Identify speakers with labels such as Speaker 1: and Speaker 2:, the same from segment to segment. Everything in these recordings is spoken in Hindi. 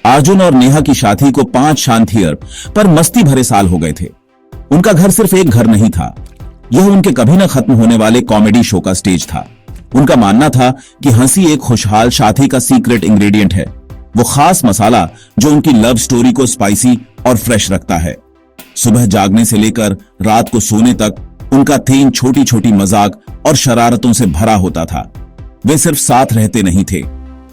Speaker 1: अर्जुन और नेहा की शादी को 5 शांत ईयर पर मस्ती भरे साल हो गए थे। उनका घर सिर्फ एक घर नहीं था, यह उनके कभी न खत्म होने वाले कॉमेडी शो का स्टेज था। उनका मानना था कि हंसी एक खुशहाल शादी का सीक्रेट इंग्रेडिएंट है, वो खास मसाला जो उनकी लव स्टोरी को स्पाइसी और फ्रेश रखता है। सुबह जागने से लेकर रात को सोने तक उनका थीम छोटी छोटी मजाक और शरारतों से भरा होता था। वे सिर्फ साथ रहते नहीं थे,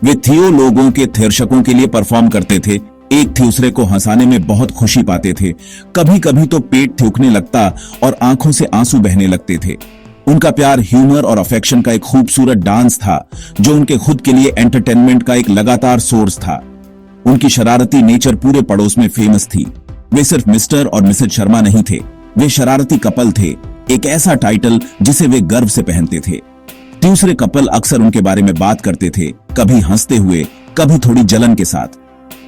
Speaker 1: वे थियो लोगों के दर्शकों के लिए परफॉर्म करते थे। एक दूसरे को हंसाने में बहुत खुशी पाते थे। कभी कभी तो पेट थूकने लगता और आंखों से आंसू बहने लगते थे। उनका प्यार ह्यूमर और अफेक्शन का एक खूबसूरत डांस था जो उनके खुद के लिए एंटरटेनमेंट का एक लगातार सोर्स था। उनकी शरारती नेचर पूरे पड़ोस में फेमस थी। वे सिर्फ मिस्टर और मिसेज शर्मा नहीं थे, वे शरारती कपल थे, एक ऐसा टाइटल जिसे वे गर्व से पहनते थे। दूसरे कपल अक्सर उनके बारे में बात करते थे, कभी हंसते हुए, कभी थोड़ी जलन के साथ।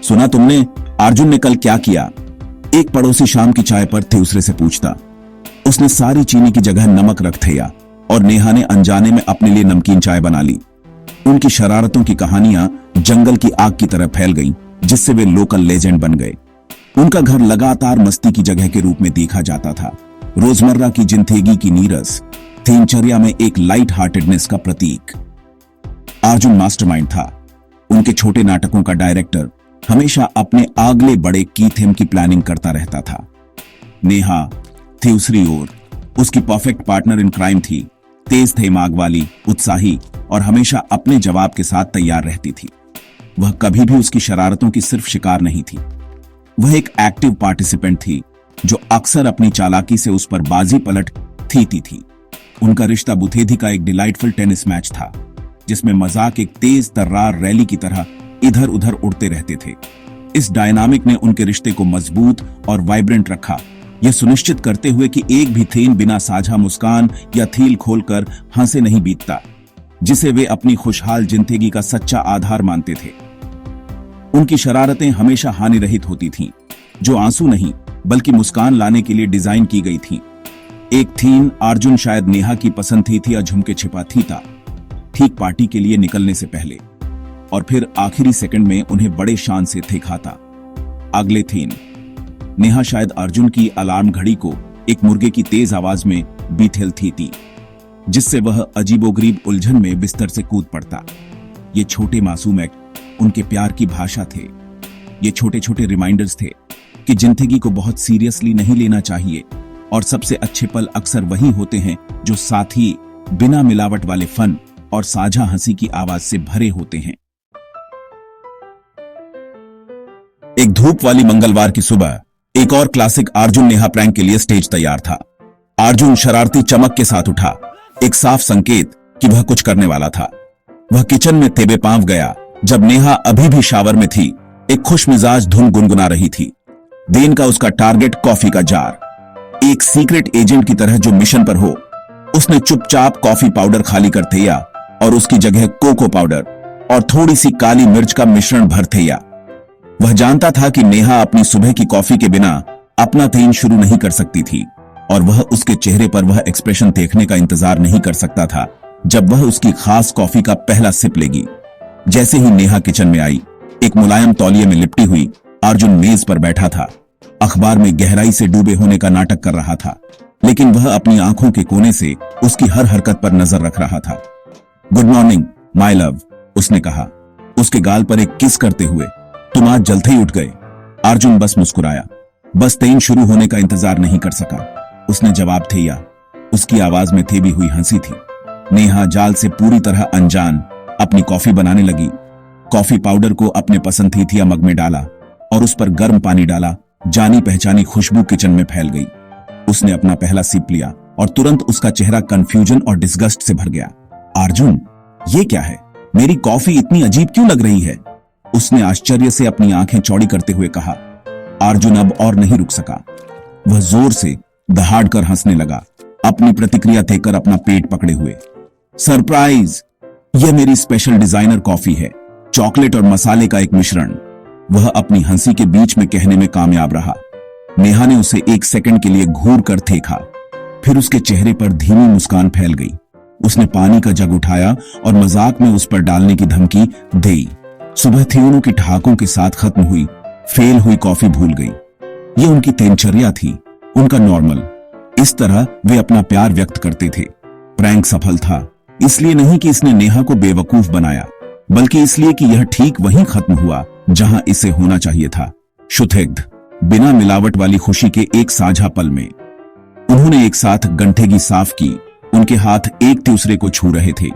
Speaker 1: सुना तुमने अर्जुन ने कल क्या किया? एक पड़ोसी शाम की चाय पर दूसरे से पूछता। उसने सारी चीनी की जगह नमक रख दिया और नेहा ने अनजाने में अपने लिए नमकीन चाय बना ली। उनकी शरारतों की कहानियां जंगल की आग की तरह फैल गईं, जिससे वे लोकल लेजेंड बन गए। उनका घर लगातार मस्ती की जगह के रूप में देखा जाता था, रोजमर्रा की जिंदगी की नीरस, दिनचर्या में एक लाइट हार्टेडनेस का प्रतीक। अर्जुन मास्टरमाइंड था, उनके छोटे नाटकों का डायरेक्टर, हमेशा अपने अगले बड़े की थीम की प्लानिंग करता रहता था। नेहा दूसरी ओर उसकी परफेक्ट पार्टनर इन क्राइम थी, तेज दिमाग वाली, उत्साही और हमेशा अपने जवाब के साथ तैयार रहती थी। वह कभी भी उसकी शरारतों की सिर्फ शिकार नहीं थी, वह एक एक्टिव पार्टिसिपेंट थी जो अक्सर अपनी चालाकी से उस पर बाजी पलटती थी। उनका रिश्ता बुथेदी का एक डिलाइटफुल टेनिस मैच था, जिसमें मजाक एक तेज तर्रार रैली की तरह इधर उधर उड़ते रहते थे। इस डायनामिक ने उनके रिश्ते को मजबूत और वाइब्रेंट रखा, यह सुनिश्चित करते हुए कि एक भी थीम बिना साझा मुस्कान या थील खोलकर हंसे नहीं बीतता, जिसे वे अपनी खुशहाल जिंदगी का सच्चा आधार मानते थे। उनकी शरारतें हमेशा हानि रहित होती थीं, जो आंसू नहीं बल्कि मुस्कान लाने के लिए डिजाइन की गई थीं। एक थीम अर्जुन शायद नेहा की पसंद थी या झुमके छिपा था, ठीक पार्टी के लिए निकलने से पहले, और फिर आखिरी सेकंड में उन्हें बड़े शान से दिखाता। अगले थीम नेहा शायद अर्जुन की अलार्म घड़ी को एक मुर्गे की तेज आवाज में बीथेल थी, जिससे वह अजीबोगरीब उलझन में बिस्तर से कूद पड़ता। ये छोटे मासूम एक्ट उनके प्यार की भाषा थे। ये छोटे छोटे रिमाइंडर्स थे कि जिंदगी को बहुत सीरियसली नहीं लेना चाहिए और सबसे अच्छे पल अक्सर वही होते हैं जो साथ ही बिना मिलावट वाले फन और साझा हंसी की आवाज से भरे होते हैं। एक धूप वाली मंगलवार की सुबह एक और क्लासिक अर्जुन नेहा प्रैंक के लिए स्टेज तैयार था। अर्जुन शरारती चमक के साथ उठा, एक साफ संकेत कि वह कुछ करने वाला था। वह किचन में तेबे पांव गया जब नेहा अभी भी शावर में थी, एक खुश मिजाज धुन गुनगुना रही थी। दिन का उसका टारगेट कॉफी का जार। एक सीक्रेट एजेंट की तरह जो मिशन पर हो, उसने चुपचाप कॉफी पाउडर खाली कर दिया और उसकी जगह कोको पाउडर और थोड़ी सी काली मिर्च का मिश्रण भर दिया। वह जानता था कि नेहा अपनी सुबह की कॉफी के बिना अपना दिन शुरू नहीं कर सकती थी और वह उसके चेहरे पर वह एक्सप्रेशन देखने का इंतजार नहीं कर सकता था जब वह उसकी खास कॉफी का पहला सिप लेगी। जैसे ही नेहा किचन में आई, एक मुलायम तौलिए में लिपटी हुई अर्जुन मेज पर बैठा था, अखबार में गहराई से डूबे होने का नाटक कर रहा था, लेकिन वह अपनी आंखों के कोने से उसकी हर हरकत पर नजर रख रहा था। गुड मॉर्निंग माय लव, उसने कहा, उसके गाल पर एक किस करते हुए। तुम आज जल्द ही उठ गए। अर्जुन बस मुस्कुराया, बस दिन शुरू होने का इंतजार नहीं कर सका, उसने जवाब दिया। उसकी आवाज में थेबी हुई हंसी थी। नेहा जाल से पूरी तरह अनजान अपनी कॉफी बनाने लगी। कॉफी पाउडर को अपने पसंदीदा मग में डाला और उस पर गर्म पानी डाला। जानी पहचानी खुशबू किचन में फैल गई। उसने अपना पहला सिप लिया और तुरंत उसका चेहरा कंफ्यूजन और डिस्गस्ट से भर गया। अर्जुन, ये क्या है? मेरी कॉफी इतनी अजीब क्यों लग रही है? उसने आश्चर्य से अपनी आंखें चौड़ी करते हुए कहा। अर्जुन अब और नहीं रुक सका। वह जोर से दहाड़कर हंसने लगा, अपनी प्रतिक्रिया देखकर अपना पेट पकड़े हुए। सरप्राइज! यह मेरी स्पेशल डिजाइनर कॉफी है, चॉकलेट और मसाले का एक मिश्रण। वह अपनी हंसी के बीच में कहने में कामयाब रहा। नेहा ने उसे एक सेकंड के लिए घूर कर देखा, फिर उसके चेहरे पर धीमी मुस्कान फैल गई। उसने पानी का जग उठाया और मजाक में उस पर डालने की धमकी दी। सुबह थी उनों की ठहाकों के साथ खत्म हुई, फेल हुई कॉफी भूल गई। ये उनकी दिनचर्या थी, उनका नॉर्मल। इस तरह वे अपना प्यार व्यक्त करते थे। प्रैंक सफल था, इसलिए नहीं कि इसने नेहा को बेवकूफ बनाया, बल्कि इसलिए कि यह ठीक वहीं खत्म हुआ जहां इसे होना चाहिए था। शुद्धग्ध, बिना मिलावट वाली खुशी के एक साझा पल में उन्होंने एक साथ गंठेगी साफ की। उनके हाथ एक दूसरे को छू रहे थे,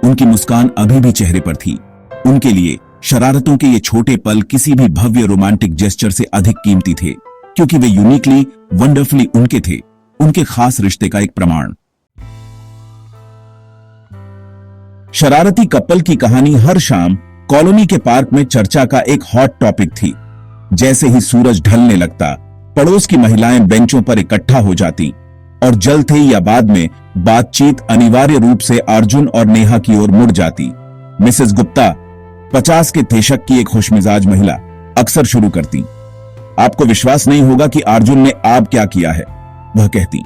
Speaker 1: उनकी मुस्कान अभी भी चेहरे पर थी। उनके लिए शरारतों के ये छोटे पल किसी भी भव्य रोमांटिक जेस्चर से अधिक कीमती थे, क्योंकि वे यूनिकली, वंडरफुली उनके थे, उनके खास रिश्ते का एक प्रमाण। शरारती कपल की कहानी हर शाम कॉलोनी के पार्क में चर्चा का एक हॉट टॉपिक थी। जैसे ही सूरज ढलने लगता, पड़ोस की महिलाएं बेंचों पर इकट्ठा हो जाती और जल्द ही या बाद में बातचीत अनिवार्य रूप से अर्जुन और नेहा की ओर मुड़ जाती। मिसेस गुप्ता, 50 के दशक की एक खुशमिजाज महिला, अक्सर शुरू करती, आपको विश्वास नहीं होगा कि अर्जुन ने आप क्या किया है, वह कहती।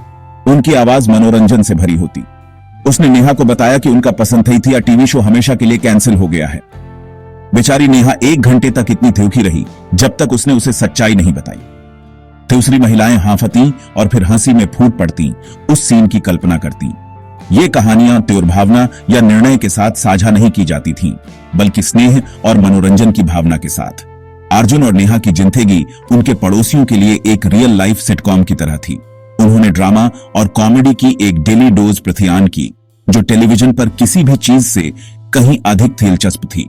Speaker 1: उनकी आवाज मनोरंजन से भरी होती। उसने नेहा को बताया कि उनका पसंदीदा टीवी शो हमेशा के लिए कैंसिल हो गया है। बेचारी नेहा 1 घंटे तक इतनी थिरकी रही जब तक उसने उसे सच्चाई नहीं बताई। दूसरी महिलाएं हांफती और फिर हंसी में फूट पड़ती, उस सीन की कल्पना करती। ये कहानियां दुर्भावना या निर्णय के साथ साझा नहीं की जाती थीं, बल्कि स्नेह और मनोरंजन की भावना के साथ। अर्जुन और नेहा की जिंदगी उनके पड़ोसियों के लिए एक रियल लाइफ सिटकॉम की तरह थी। उन्होंने ड्रामा और कॉमेडी की एक डेली डोज प्रदान की, जो टेलीविजन पर किसी भी चीज से कहीं अधिक दिलचस्प थी।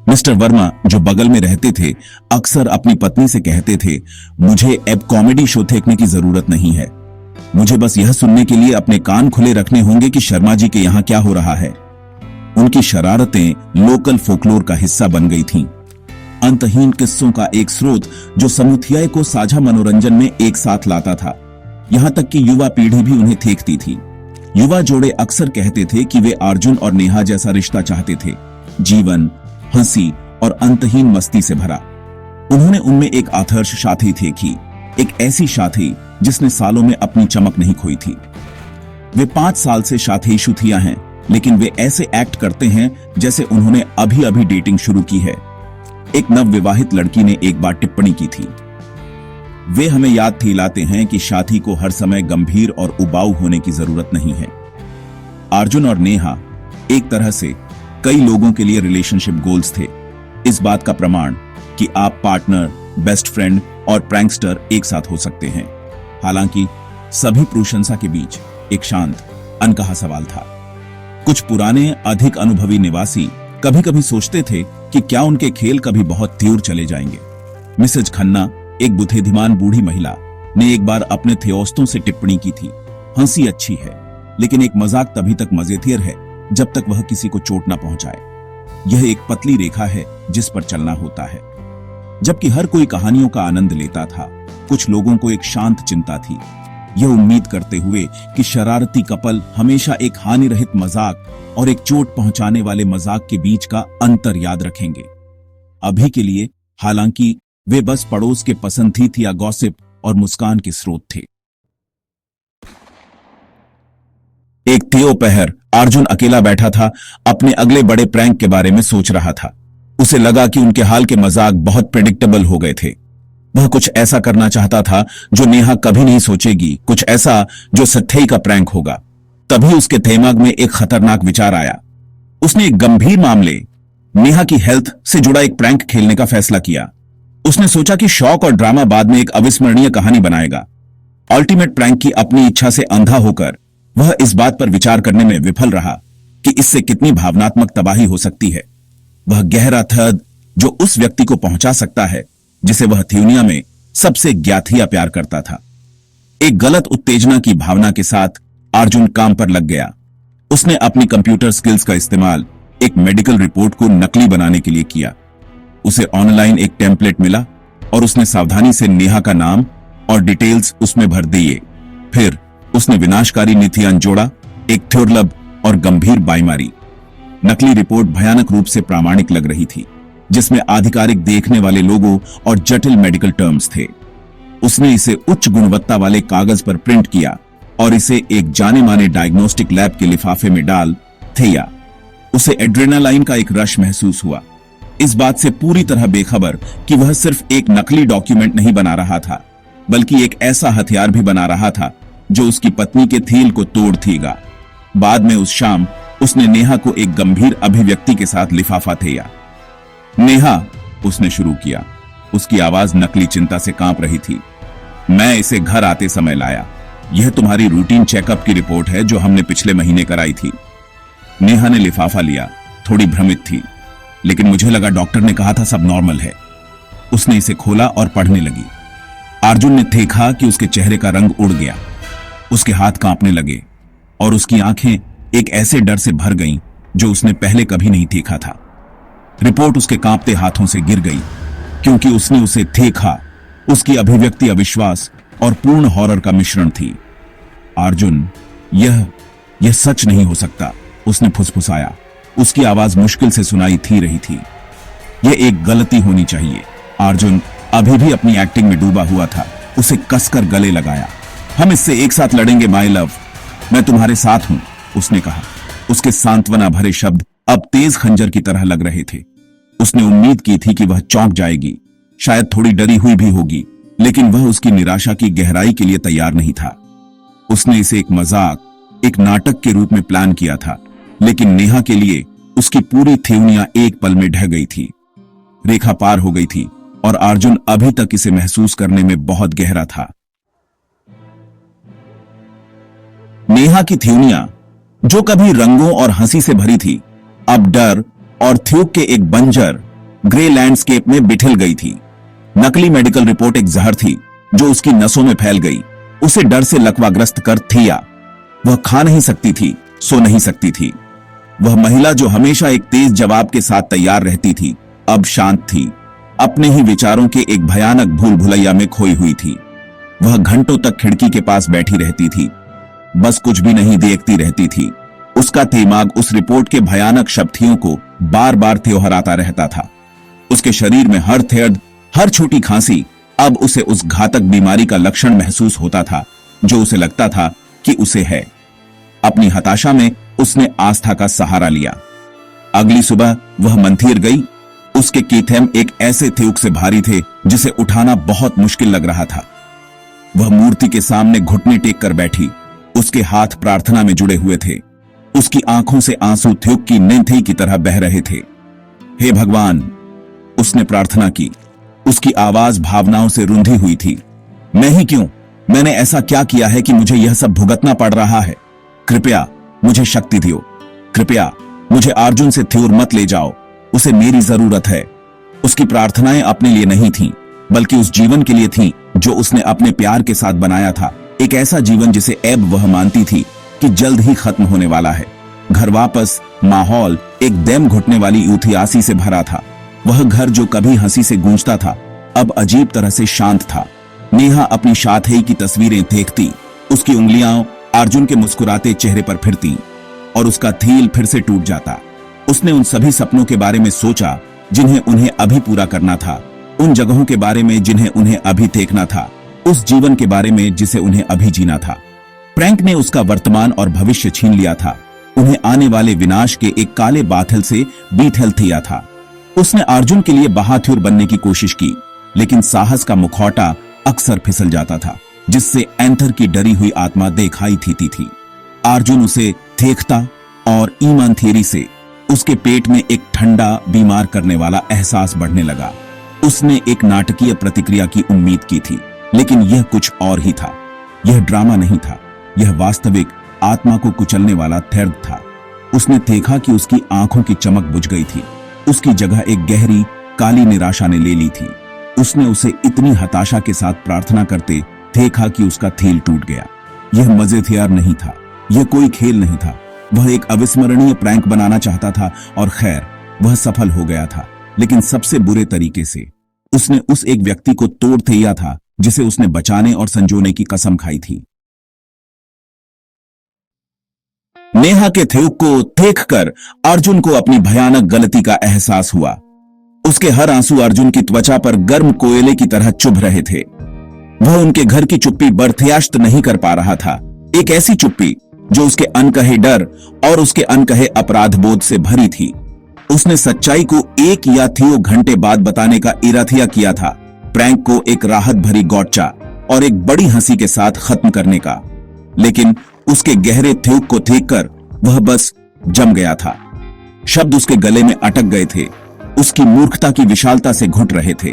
Speaker 1: मिस्टर वर्मा, जो बगल में रहते थे, अक्सर अपनी पत्नी से कहते थे, मुझे अब कॉमेडी शो देखने की जरूरत नहीं है, मुझे बस यह सुनने के लिए अपने कान खुले रखने होंगे कि शर्मा जी के यहां क्या हो रहा है। उनकी शरारतें लोकल फोकलोर का हिस्सा बन गई थीं, अंतहीन किस्सों का एक स्रोत जो समुदाय को साझा मनोरंजन में एक साथ लाता था। यहां तक कि युवा पीढ़ी भी उन्हें देखती थी। युवा जोड़े अक्सर कहते थे कि वे अर्जुन और नेहा जैसा रिश्ता चाहते थे, जीवन, हंसी और अंतहीन मस्ती से भरा। उन्होंने उनमें एक आदर्श साथी देखी, एक ऐसी साथी जिसने सालों में अपनी चमक नहीं खोई थी। वे 5 साल से शादीशुदा हैं, लेकिन वे ऐसे एक्ट करते हैं जैसे उन्होंने अभी अभी डेटिंग शुरू की है। एक नवविवाहित लड़की ने एक बार टिप्पणी की थी, वे हमें याद दिलाते हैं कि शादी को हर समय गंभीर और उबाऊ होने की जरूरत नहीं है। अर्जुन और नेहा एक तरह से कई लोगों के लिए रिलेशनशिप गोल्स थे, इस बात का प्रमाण कि आप पार्टनर, बेस्ट फ्रेंड और प्रैंकस्टर एक साथ हो सकते हैं। हालांकि सभी प्रशंसा के बीच एक शांत, अनकहा सवाल था। कुछ पुराने, अधिक अनुभवी निवासी कभी कभी सोचते थे कि क्या उनके खेल कभी बहुत दूर चले जाएंगे। मिसेज खन्ना, एक बुद्धिमान बूढ़ी महिला, ने एक बार अपने दोस्तों से टिप्पणी की थी, हंसी अच्छी है, लेकिन एक मजाक तभी तक मजेदार है जब तक वह किसी को चोट न पहुंचाए। यह एक पतली रेखा है जिस पर चलना होता है। जबकि हर कोई कहानियों का आनंद लेता था, कुछ लोगों को एक शांत चिंता थी, यह उम्मीद करते हुए कि शरारती कपल हमेशा एक हानि रहित मजाक और एक चोट पहुंचाने वाले मजाक के बीच का अंतर याद रखेंगे। अभी के लिए, हालांकि, वे बस पड़ोस के पसंदीदा गॉसिप और मुस्कान के स्रोत थे। एक दोपहर अर्जुन अकेला बैठा था, अपने अगले बड़े प्रैंक के बारे में सोच रहा था। उसे लगा कि उनके हाल के मजाक बहुत प्रेडिक्टेबल हो गए थे। वह कुछ ऐसा करना चाहता था जो नेहा कभी नहीं सोचेगी, कुछ ऐसा जो सच्चाई का प्रैंक होगा। तभी उसके दिमाग में एक खतरनाक विचार आया। उसने एक गंभीर मामले, नेहा की हेल्थ से जुड़ा एक प्रैंक खेलने का फैसला किया। उसने सोचा कि शौक और ड्रामा बाद में एक अविस्मरणीय कहानी बनाएगा। अल्टीमेट प्रैंक की अपनी इच्छा से अंधा होकर वह इस बात पर विचार करने में विफल रहा कि इससे कितनी भावनात्मक तबाही हो सकती है। वह गहरा दर्द जो उस व्यक्ति को पहुंचा सकता है जिसे वह दुनिया में सबसे ज्ञातिया प्यार करता था। एक गलत उत्तेजना की भावना के साथ अर्जुन काम पर लग गया। उसने अपनी कंप्यूटर स्किल्स का इस्तेमाल एक मेडिकल रिपोर्ट को नकली बनाने के लिए किया। उसे ऑनलाइन एक टेम्पलेट मिला और उसने सावधानी से नेहा का नाम और डिटेल्स उसमें भर दिए। फिर उसने विनाशकारी नीतियां जोड़ा, एक दुर्लभ और गंभीर बाईमारी। नकली रिपोर्ट भयानक रूप से प्रामाणिक लग रही थी, जिसमें आधिकारिक देखने वाले लोगों और जटिल मेडिकल टर्म्स थे। उसने इसे उच्च गुणवत्ता वाले कागज पर प्रिंट किया और इसे एक जाने माने डायग्नोस्टिक लैब के लिफाफे में डाल दिया। उसे एड्रेनालाइन का एक रश महसूस हुआ। इस बात से पूरी तरह बेखबर कि वह सिर्फ एक नकली डॉक्यूमेंट नहीं बना रहा था, बल्कि एक ऐसा हथियार भी बना रहा था जो उसकी पत्नी के थील को तोड़ देगा। बाद में उस शाम उसने नेहा को एक गंभीर अभिव्यक्ति के साथ लिफाफा दिया। नेहा, उसने शुरू किया। उसकी आवाज नकली चिंता से कांप रही थी। मैं इसे घर आते समय लाया। यह तुम्हारी रूटीन चेकअप की रिपोर्ट है जो हमने पिछले महीने कराई थी। नेहा ने लिफाफा लिया, थोड़ी भ्रमित थी, लेकिन मुझे लगा डॉक्टर ने कहा था सब नॉर्मल है। उसने इसे खोला और पढ़ने लगी। अर्जुन ने देखा कि उसके चेहरे का रंग उड़ गया, उसके हाथ कांपने लगे और उसकी आंखें एक ऐसे डर से भर गईं जो उसने पहले कभी नहीं देखा था। रिपोर्ट उसके कांपते हाथों से गिर गई क्योंकि उसने उसे देखा। उसकी अभिव्यक्ति अविश्वास और पूर्ण हॉरर का मिश्रण थी। अर्जुन, यह सच नहीं हो सकता, उसने फुसफुसाया। उसकी आवाज मुश्किल से सुनाई थी रही थी। यह एक गलती होनी चाहिए। अर्जुन अभी भी अपनी एक्टिंग में डूबा हुआ था। उसे कसकर गले लगाया। हम इससे एक साथ लड़ेंगे माय लव, मैं तुम्हारे साथ हूं, उसने कहा। उसके सांत्वना भरे शब्द अब तेज खंजर की तरह लग रहे थे। उसने उम्मीद की थी कि वह चौंक जाएगी, शायद थोड़ी डरी हुई भी होगी, लेकिन वह उसकी निराशा की गहराई के लिए तैयार नहीं था। उसने इसे एक मजाक, एक नाटक के रूप में प्लान किया था, लेकिन नेहा के लिए उसकी पूरी थेवनियां एक पल में ढह गई थी। रेखा पार हो गई थी और अर्जुन अभी तक इसे महसूस करने में बहुत गहरा था। नेहा की थेवनियां, जो कभी रंगों और हंसी से भरी थी, अब डर और थ्यूक के एक बंजर ग्रे लैंडस्केप में बिठल गई थी। नकली मेडिकल रिपोर्ट एक जहर थी जो उसकी नसों में फैल गई, उसे डर से लकवाग्रस्त कर थिया। वह खा नहीं सकती थी, सो नहीं सकती थी। वह महिला जो हमेशा एक तेज जवाब के साथ तैयार रहती थी, अब शांत थी, अपने ही विचारों के एक भयानक भूल भुलैया में खोई हुई थी। वह घंटों तक खिड़की के पास बैठी रहती थी, बस कुछ भी नहीं देखती रहती थी। उसका दिमाग उस रिपोर्ट के भयानक शब्दों को बार बार त्योहराता रहता था। उसके शरीर में हर दर्द, हर छोटी खांसी अब उसे उस घातक बीमारी का लक्षण महसूस होता था जो उसे लगता था कि उसे है। अपनी हताशा में उसने आस्था का सहारा लिया। अगली सुबह वह मंदिर गई। उसके कीथेम एक ऐसे थ्यूक से भारी थे जिसे उठाना बहुत मुश्किल लग रहा था। वह मूर्ति के सामने घुटने टेक कर बैठी। उसके हाथ प्रार्थना में जुड़े हुए थे। उसकी आंखों से आंसू थ्यूक की निंथई की तरह बह रहे थे। हे भगवान, उसने प्रार्थना की। उसकी आवाज भावनाओं से रुंधी हुई थी। मैं ही क्यों? मैंने ऐसा क्या किया है कि मुझे यह सब भुगतना पड़ रहा है? कृपया मुझे शक्ति दियो। कृपया मुझे अर्जुन से दूर मत ले जाओ। उसे मेरी जरूरत है। उसकी प्रार्थनाएं अपने लिए नहीं थीं, बल्कि उस जीवन के लिए थीं जो उसने अपने प्यार के साथ बनाया था। एक ऐसा जीवन जिसे अब वह मानती थी कि जल्द ही खत्म होने वाला है। घर वापस माहौल एकदम घुटने वाली यूथियासी से भरा था। वह घर जो कभी हंसी से गूंजता था, अब अजीब तरह से शांत था। नेहा अपनी साथी की तस्वीरें देखती। उसकी उंगलियां अर्जुन के मुस्कुराते चेहरे पर फिरती और उसका धील फिर से टूट जाता। उसने उन सभी सपनों के बारे में सोचा जिन्हें उन्हें अभी पूरा करना था, उन जगहों के बारे में जिन्हें उन्हें अभी देखना था, उस जीवन के बारे में जिसे उन्हें अभी जीना था। फ्रैंक ने उसका वर्तमान और भविष्य छीन लिया था। उन्हें आने वाले विनाश के एक काले बादल से बीठल दिया था। उसने अर्जुन के लिए बहादुर बनने की कोशिश की, लेकिन साहस का मुखौटा अक्सर फिसल जाता था, जिससे एंथर की डरी हुई आत्मा दिखाई देती थी। अर्जुन उसे देखता और ईमान थियरी से उसके पेट में एक ठंडा बीमार करने वाला एहसास बढ़ने लगा। उसने एक नाटकीय प्रतिक्रिया की उम्मीद की थी, लेकिन यह कुछ और ही था। यह ड्रामा नहीं था, यह वास्तविक आत्मा को कुचलने वाला दर्द था। उसने देखा कि उसकी आंखों की चमक बुझ गई थी। उसकी जगह एक गहरी काली निराशा ने ले ली थी। उसने उसे इतनी हताशा के साथ प्रार्थना करते देखा कि उसका थील टूट गया। यह मजेदार नहीं था, यह कोई खेल नहीं था। वह एक अविस्मरणीय प्रैंक बनाना चाहता था और खैर वह सफल हो गया था, लेकिन सबसे बुरे तरीके से। उसने उस एक व्यक्ति को तोड़ दिया था जिसे उसने बचाने और संजोने की कसम खाई थी। नेहा के थ्यूक को देखकर अर्जुन को अपनी भयानक गलती का एहसास हुआ। उसके हर आंसू अर्जुन की त्वचा पर गर्म कोयले की तरह चुभ रहे थे। वह उनके घर की चुप्पी बर्दाश्त नहीं कर पा रहा था, एक ऐसी चुप्पी जो उसके अनकहे डर और उसके अनकहे अपराध बोध से भरी थी। उसने सच्चाई को 1 या 3 घंटे बाद बताने का इरादा किया था, प्रैंक को एक राहत भरी गौचा और एक बड़ी हंसी के साथ खत्म करने का। लेकिन उसके गहरे थ्यूक को देखकर वह बस जम गया था। शब्द उसके गले में अटक गए थे, उसकी मूर्खता की विशालता से घुट रहे थे।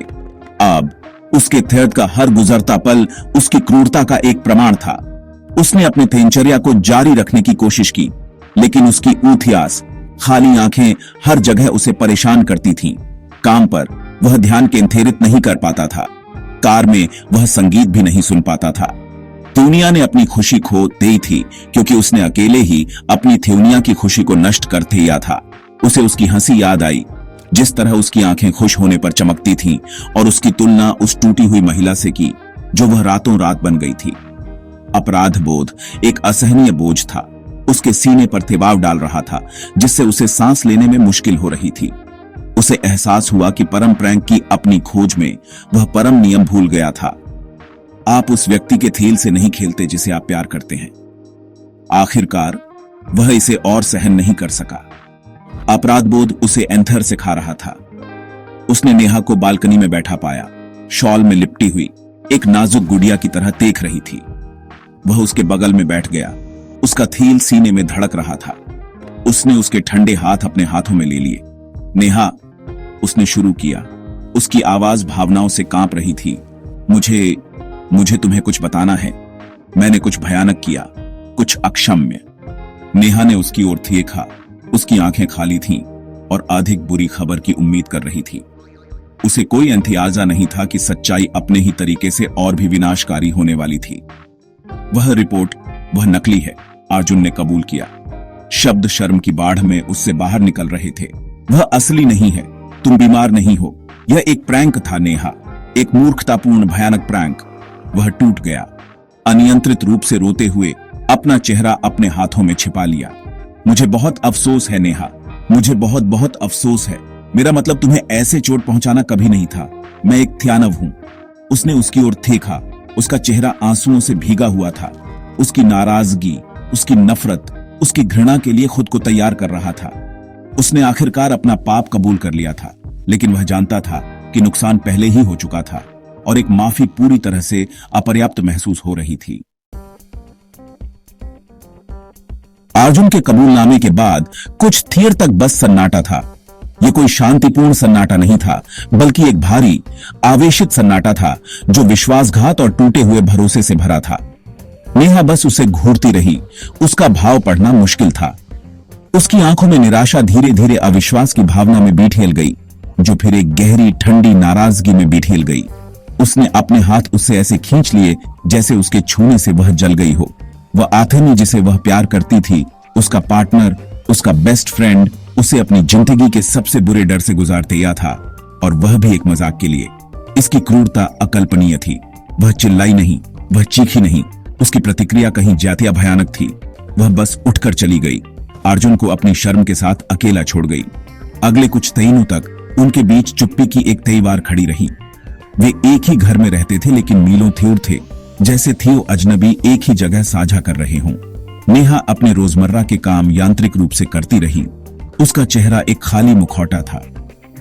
Speaker 1: अब उसके थेट का हर गुजरता पल उसकी क्रूरता का एक प्रमाण था। उसने अपनी दिनचर्या को जारी रखने की कोशिश की, लेकिन उसकी ऊथियास, खाली आंखें हर जगह उसे परेशान करती थीं। काम पर वह ध्यान केंद्रित नहीं कर पाता था, कार में वह संगीत भी नहीं सुन पाता था। दुनिया ने अपनी खुशी खो दी थी, क्योंकि उसने अकेले ही अपनी थ्यूनिया की खुशी को नष्ट कर दिया था। उसे उसकी हंसी याद आई, जिस तरह उसकी आंखें खुश होने पर चमकती थीं, और उसकी तुलना उस टूटी हुई महिला से की जो वह रातों रात बन गई थी। अपराध बोध एक असहनीय बोझ था, उसके सीने पर दबाव डाल रहा था, जिससे उसे सांस लेने में मुश्किल हो रही थी। उसे एहसास हुआ कि परम प्रैंक की अपनी खोज में वह परम नियम भूल गया था। आप उस व्यक्ति के खेल से नहीं खेलते जिसे आप प्यार करते हैं। आखिरकार वह इसे और सहन नहीं कर सका। अपराध बोध उसे एंथर से खा रहा था। उसने नेहा को बालकनी में बैठा पाया, शॉल में लिपटी हुई एक नाजुक गुड़िया की तरह देख रही थी। वह उसके बगल में बैठ गया, उसका थील सीने में धड़क रहा था। उसने उसके ठंडे हाथ अपने हाथों में ले लिए। नेहा, उसने शुरू किया। उसकी आवाज भावनाओं से कांप रही थी। मुझे तुम्हें कुछ बताना है। मैंने कुछ भयानक किया, कुछ अक्षम्य। नेहा ने उसकी ओर देखा। उसकी आंखें खाली थीं और अधिक बुरी खबर की उम्मीद कर रही थी। उसे कोई अंदाजा नहीं था कि सच्चाई अपने ही तरीके से और भी विनाशकारी होने वाली थी। वह रिपोर्ट, वह नकली है, अर्जुन ने कबूल किया। शब्द शर्म की बाढ़ में उससे बाहर निकल रहे थे। वह असली नहीं है, तुम बीमार नहीं हो। यह एक प्रैंक था नेहा, एक मूर्खतापूर्ण भयानक प्रैंक। वह टूट गया, अनियंत्रित रूप से रोते हुए अपना चेहरा अपने हाथों में छिपा लिया। मुझे बहुत अफसोस है नेहा, मुझे बहुत बहुत अफसोस है। मेरा मतलब तुम्हें ऐसे चोट पहुंचाना कभी नहीं था। मैं एक थ्यानव हूं। उसने उसकी ओर देखा। उसका चेहरा आंसुओं से भीगा हुआ था। उसकी नाराजगी, उसकी नफरत, उसकी घृणा के लिए खुद को तैयार कर रहा था। उसने आखिरकार अपना पाप कबूल कर लिया था, लेकिन वह जानता था कि नुकसान पहले ही हो चुका था और एक माफी पूरी तरह से अपर्याप्त महसूस हो रही थी। अर्जुन के कबूलनामे के बाद कुछ देर तक बस सन्नाटा था। यह कोई शांतिपूर्ण सन्नाटा नहीं था, बल्कि एक भारी, आवेशित सन्नाटा था जो विश्वासघात और टूटे हुए भरोसे से भरा था। नेहा बस उसे घूरती रही। उसका भाव पढ़ना मुश्किल था। उसकी आंखों में निराशा धीरे धीरे अविश्वास की भावना में बिठेल गई, जो फिर एक गहरी ठंडी नाराजगी में बिठेल गई। उसने अपने हाथ उससे ऐसे खींच लिए जैसे उसके छूने से वह जल गई हो। वह आथनी जिसे वह प्यार करती थी, उसका पार्टनर, उसका बेस्ट फ्रेंड, उसे अपनी जिंदगी के सबसे बुरे डर से गुजार दिया था, और वह भी एक मजाक के लिए। इसकी क्रूरता अकल्पनीय थी। वह चिल्लाई नहीं, वह चीखी नहीं। उसकी प्रतिक्रिया कहीं ज्यादा भयानक थी। वह बस उठकर चली गई, अर्जुन को अपनी शर्म के साथ अकेला छोड़ गई। अगले कुछ दिनों तक उनके बीच चुप्पी की एक तलवार खड़ी रही। वे एक ही घर में रहते थे, लेकिन मीलों दूर थे, जैसे थे वो अजनबी एक ही जगह साझा कर रहे हों। नेहा अपने रोजमर्रा के काम यांत्रिक रूप से करती रही। उसका चेहरा एक खाली मुखौटा था।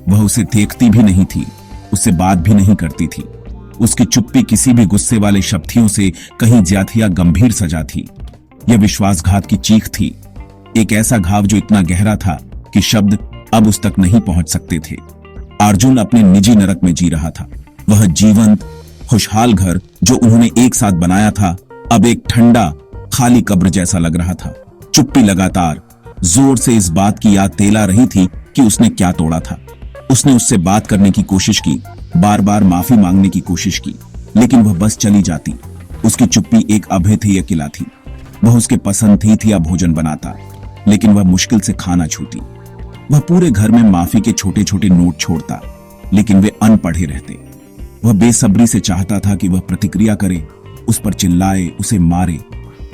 Speaker 1: वह उसे देखती भी नहीं थी, उससे बात भी नहीं करती थी। उसकी चुप्पी किसी भी गुस्से वाले शब्दों से कहीं ज्यादा गंभीर सजा थी। यह विश्वासघात की चीख थी, एक ऐसा घाव जो इतना गहरा था कि शब्द अब उस तक नहीं पहुंच सकते थे। अर्जुन अपने निजी नरक में जी रहा था। वह जीवंत, खुशहाल घर जो उन्होंने एक साथ बनाया था, अब एक ठंडा, खाली कब्र जैसा लग रहा था। चुप्पी लगातार जोर से इस बात की याद दिला रही थी कि उसने क्या तोड़ा था। उसने उससे बात करने की कोशिश की, बार बार माफी मांगने की कोशिश की, लेकिन वह बस चली जाती। उसकी चुप्पी एक अभेद्य किला थी। वह उसके पसंद थी या भोजन बनाता, लेकिन वह मुश्किल से खाना छूती। वह पूरे घर में माफी के छोटे छोटे नोट छोड़ता, लेकिन वे अनपढ़े रहते। वह बेसब्री से चाहता था कि वह प्रतिक्रिया करे, उस पर चिल्लाए, उसे मारे,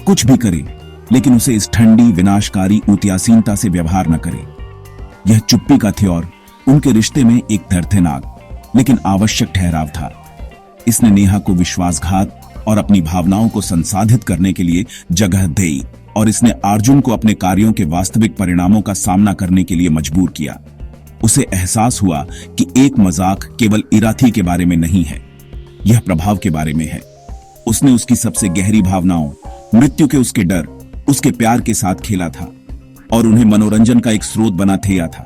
Speaker 1: कुछ भी करे, लेकिन उसे इस ठंडी, विनाशकारी उदासीनता से व्यवहार न करे। यह चुप्पी का थ्योर उनके रिश्ते में एक दर्दनाक लेकिन आवश्यक ठहराव था। इसने नेहा को विश्वासघात और अपनी भावनाओं को संसाधित करने के लिए जगह दी, और इसने अर्जुन को अपने कार्यों के वास्तविक परिणामों का सामना करने के लिए मजबूर किया। उसे एहसास हुआ कि एक मजाक केवल इराथी के बारे में नहीं है, यह प्रभाव के बारे में है। उसने उसकी सबसे गहरी भावनाओं, मृत्यु के उसके डर, उसके प्यार के साथ खेला था और उन्हें मनोरंजन का एक स्रोत बना दिया था।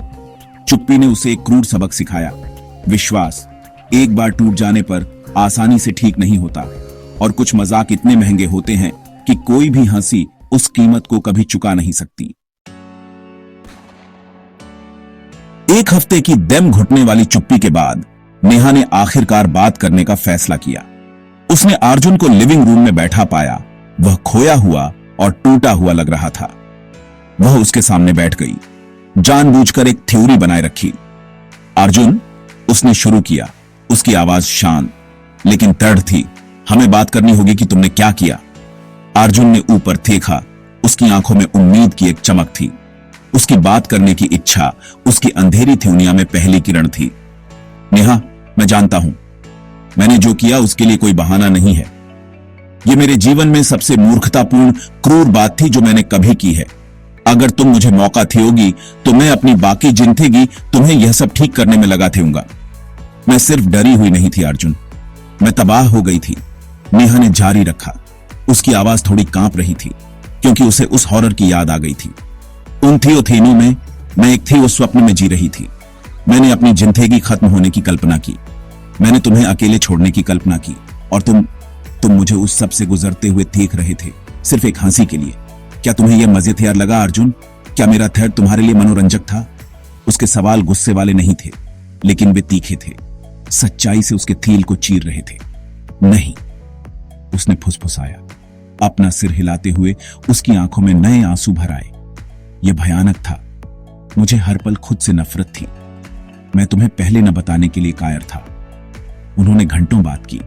Speaker 1: चुप्पी ने उसे एक क्रूर सबक सिखाया। विश्वास एक बार टूट जाने पर आसानी से ठीक नहीं होता और कुछ मजाक इतने महंगे होते हैं कि कोई भी हंसी उस कीमत को कभी चुका नहीं सकती। एक हफ्ते की दम घुटने वाली चुप्पी के बाद नेहा ने आखिरकार बात करने का फैसला किया। उसने अर्जुन को लिविंग रूम में बैठा पाया। वह खोया हुआ और टूटा हुआ लग रहा था। वह उसके सामने बैठ गई, जानबूझकर एक थ्योरी बनाए रखी। अर्जुन, उसने शुरू किया। उसकी आवाज शांत लेकिन दृढ़ थी। हमें बात करनी होगी कि तुमने क्या किया। अर्जुन ने ऊपर देखा। उसकी आंखों में उम्मीद की एक चमक थी। उसकी बात करने की इच्छा उसकी अंधेरी दुनिया में पहली किरण थी। नेहा, मैं जानता हूं, मैंने जो किया उसके लिए कोई बहाना नहीं है। यह मेरे जीवन में सबसे मूर्खतापूर्ण, क्रूर बात थी जो मैंने कभी की है। अगर तुम मुझे मौका दोगी तो मैं अपनी बाकी जिंदगी तुम्हें यह सब ठीक करने में लगा दूंगा। मैं सिर्फ डरी हुई नहीं थी अर्जुन, मैं तबाह हो गई थी। नेहा ने जारी रखा। उसकी आवाज थोड़ी कांप रही थी क्योंकि उसे उस हॉरर की याद आ गई थी। उन थियोथेनों में मैं एक थी, उस स्वप्न में जी रही थी। मैंने अपनी जिंदगी खत्म होने की कल्पना की। मैंने तुम्हें अकेले छोड़ने की कल्पना की और तुम मुझे उस सब से गुजरते हुए देख रहे थे, सिर्फ एक हंसी के लिए। क्या तुम्हें यह मजेदार लगा अर्जुन? क्या मेरा थ्रेड तुम्हारे लिए मनोरंजक था? उसके सवाल गुस्से वाले नहीं थे, लेकिन वे तीखे थे, सच्चाई से उसके तिल को चीर रहे थे। नहीं, उसने फुसफुसाया, अपना सिर हिलाते हुए। उसकी आंखों में नए आंसू भर आए। यह भयानक था। मुझे हर पल खुद से नफरत थी। मैं तुम्हें पहले न बताने के लिए कायर था। उन्होंने घंटों बात की।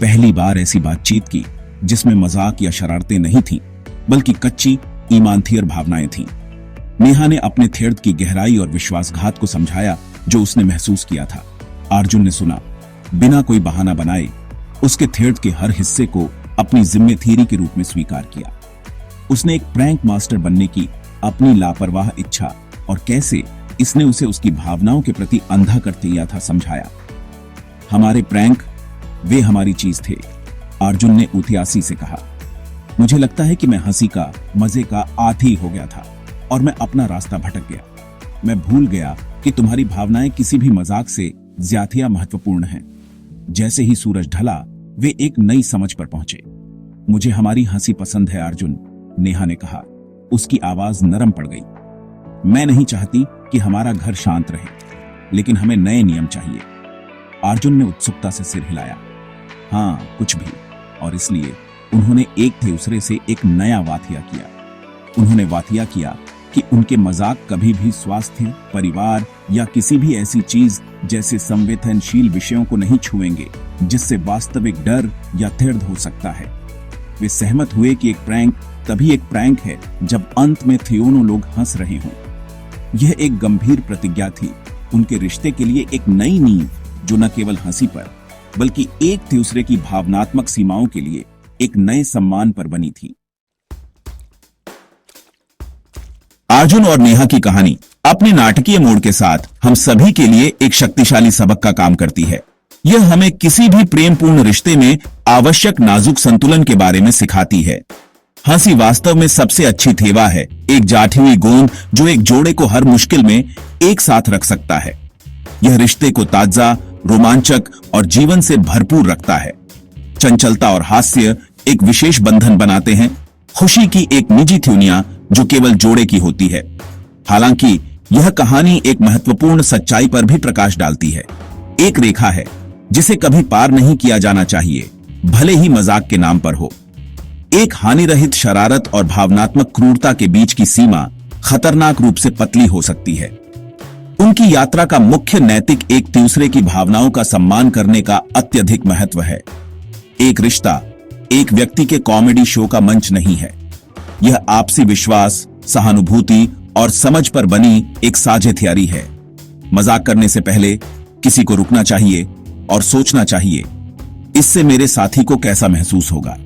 Speaker 1: पहली बार ऐसी बातचीत की जिसमें मजाक या शरारतें नहीं थीं, बल्कि कच्ची ईमानदार भावनाएं थीं। नेहा ने अपने थेर्द की गहराई और विश्वासघात को समझाया जो उसने महसूस किया था। अर्जुन ने सुना, बिना कोई बहाना बनाए। उसके थेर्द के हर हिस्से को अपनी जिम्मेदारी के रूप में स्वीकार किया। उसने एक प्रैंक मास्टर बनने की अपनी लापरवाह इच्छा और कैसे इसने उसे उसकी भावनाओं के प्रति अंधा कर दिया था समझाया। हमारे प्रैंक वे हमारी चीज थे, अर्जुन ने उतियासी से कहा। मुझे लगता है कि मैं हंसी का, मजे का आदी हो गया था और मैं अपना रास्ता भटक गया। मैं भूल गया कि तुम्हारी भावनाएं किसी भी मजाक से ज्यादा महत्वपूर्ण हैं। जैसे ही सूरज ढला, वे एक नई समझ पर पहुंचे। मुझे हमारी हंसी पसंद है अर्जुन, नेहा ने कहा। उसकी आवाज नरम पड़ गई। मैं नहीं चाहती कि हमारा घर शांत रहे, लेकिन हमें नए नियम चाहिए। अर्जुन ने उत्सुकता से सिर हिलाया। हाँ, कुछ भी। और इसलिए उन्होंने एक दूसरे से एक नया वाथिया किया। उन्होंने वाथिया किया कि उनके मजाक कभी भी स्वास्थ्य, परिवार या किसी भी ऐसी चीज जैसे संवेदनशील विषयों को नहीं छुएंगे जिससे वास्तविक डर या दर्द हो सकता है। वे सहमत हुए कि एक प्रैंक तभी एक प्रैंक है जब अंत में दोनों लोग हंस रहे हों। यह एक गंभीर प्रतिज्ञा थी, उनके रिश्ते के लिए एक नई नींव जो न केवल हंसी पर बल्कि एक दूसरे की भावनात्मक सीमाओं के लिए एक नए सम्मान पर बनी थी। अर्जुन और नेहा की कहानी अपने नाटकीय मोड़ के साथ हम सभी के लिए एक शक्तिशाली सबक का काम करती है। यह हमें किसी भी प्रेमपूर्ण रिश्ते में आवश्यक नाजुक संतुलन के बारे में सिखाती है। हंसी वास्तव में सबसे अच्छी थेवा है, एक जाठी हुई गोंद जो एक जोड़े को हर मुश्किल में एक साथ रख सकता है। यह रिश्ते को ताजा, रोमांचक और जीवन से भरपूर रखता है। चंचलता और हास्य एक विशेष बंधन बनाते हैं, खुशी की एक निजी दुनिया जो केवल जोड़े की होती है। हालांकि यह कहानी एक महत्वपूर्ण सच्चाई पर भी प्रकाश डालती है। एक रेखा है जिसे कभी पार नहीं किया जाना चाहिए, भले ही मजाक के नाम पर हो। एक हानिरहित शरारत और भावनात्मक क्रूरता के बीच की सीमा खतरनाक रूप से पतली हो सकती है। उनकी यात्रा का मुख्य नैतिक एक दूसरे की भावनाओं का सम्मान करने का अत्यधिक महत्व है। एक रिश्ता एक व्यक्ति के कॉमेडी शो का मंच नहीं है। यह आपसी विश्वास, सहानुभूति और समझ पर बनी एक साझेदारी है। मजाक करने से पहले किसी को रुकना चाहिए और सोचना चाहिए, इससे मेरे साथी को कैसा महसूस होगा।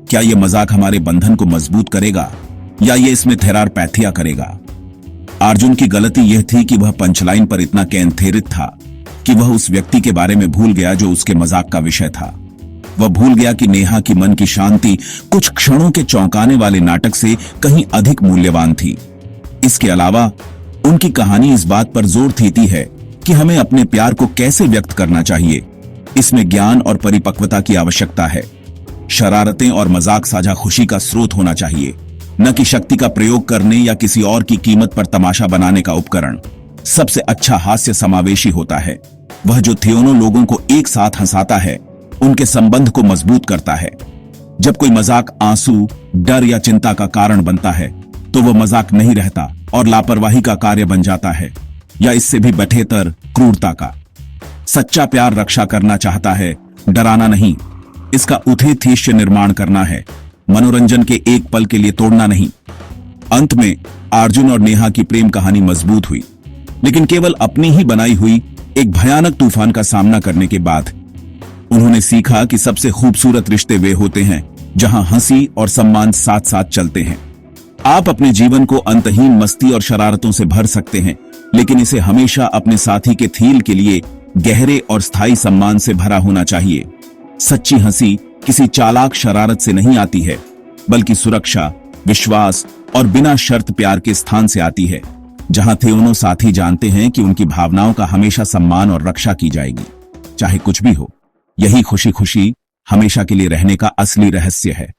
Speaker 1: क्या यह मजाक हमारे बंधन को मजबूत करेगा या ये इसमें थेरार पैथिया करेगा। अर्जुन की गलती यह थी कि वह पंचलाइन पर इतना केंद्रित था कि वह उस व्यक्ति के बारे में भूल गया जो उसके मजाक का विषय था। वह भूल गया कि नेहा की मन की शांति कुछ क्षणों के चौंकाने वाले नाटक से कहीं अधिक मूल्यवान थी। इसके अलावा उनकी कहानी इस बात पर जोर देती है कि हमें अपने प्यार को कैसे व्यक्त करना चाहिए। इसमें ज्ञान और परिपक्वता की आवश्यकता है। शरारतें और मजाक साझा खुशी का स्रोत होना चाहिए, न कि शक्ति का प्रयोग करने या किसी और की कीमत पर तमाशा बनाने का उपकरण। सबसे अच्छा हास्य समावेशी होता है, वह जो दोनों लोगों को एक साथ हंसाता है, उनके संबंध को मजबूत करता है। जब कोई मजाक आंसू, डर या चिंता का कारण बनता है तो वह मजाक नहीं रहता और लापरवाही का कार्य बन जाता है, या इससे भी बठेतर क्रूरता का। सच्चा प्यार रक्षा करना चाहता है, डराना नहीं। इसका उद्देश्य निर्माण करना है, मनोरंजन के एक पल के लिए तोड़ना नहीं। अंत में अर्जुन और नेहा की प्रेम कहानी मजबूत हुई, लेकिन केवल अपनी ही बनाई हुई एक भयानक तूफान का सामना करने के बाद। उन्होंने सीखा कि सबसे खूबसूरत रिश्ते वे होते हैं जहां हंसी और सम्मान साथ साथ चलते हैं। आप अपने जीवन को अंतहीन मस्ती और शरारतों से भर सकते हैं, लेकिन इसे हमेशा अपने साथी के थील के लिए गहरे और स्थायी सम्मान से भरा होना चाहिए। सच्ची हंसी किसी चालाक शरारत से नहीं आती है, बल्कि सुरक्षा, विश्वास और बिना शर्त प्यार के स्थान से आती है, जहां दोनों साथी जानते हैं कि उनकी भावनाओं का हमेशा सम्मान और रक्षा की जाएगी, चाहे कुछ भी हो। यही खुशी खुशी हमेशा के लिए रहने का असली रहस्य है।